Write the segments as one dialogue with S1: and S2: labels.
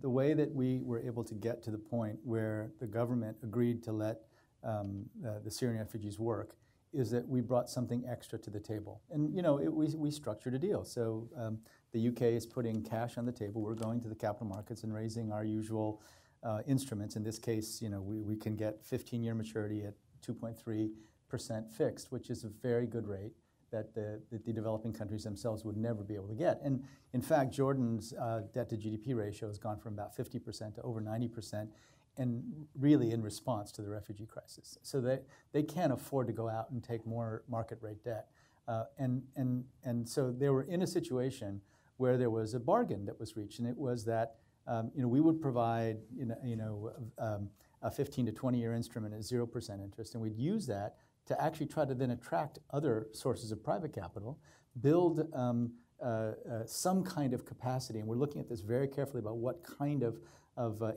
S1: the way that we were able to get to the point where the government agreed to let the Syrian refugees work is that we brought something extra to the table. And we structured a deal. So the UK is putting cash on the table. We're going to the capital markets and raising our usual instruments. In this case, we can get 15-year maturity at 2.3% fixed, which is a very good rate that the developing countries themselves would never be able to get. And in fact, Jordan's debt to GDP ratio has gone from about 50% to over 90%, and really in response to the refugee crisis. So they can't afford to go out and take more market rate debt. And so they were in a situation where there was a bargain that was reached, and it was that we would provide a 15 to 20-year instrument at 0% interest, and we'd use that to actually try to then attract other sources of private capital, build some kind of capacity, and we're looking at this very carefully about what kind of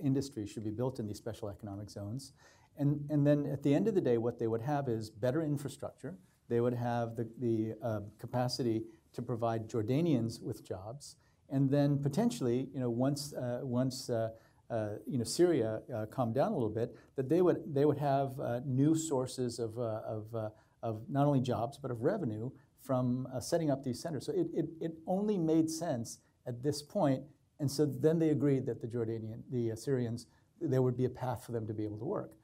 S1: industry should be built in these special economic zones. And then at the end of the day, what they would have is better infrastructure. They would have the capacity to provide Jordanians with jobs, and then potentially, once Syria calmed down a little bit, that they would have new sources of not only jobs but of revenue from setting up these centers. So it only made sense at this point, and so then they agreed that the Syrians, there would be a path for them to be able to work.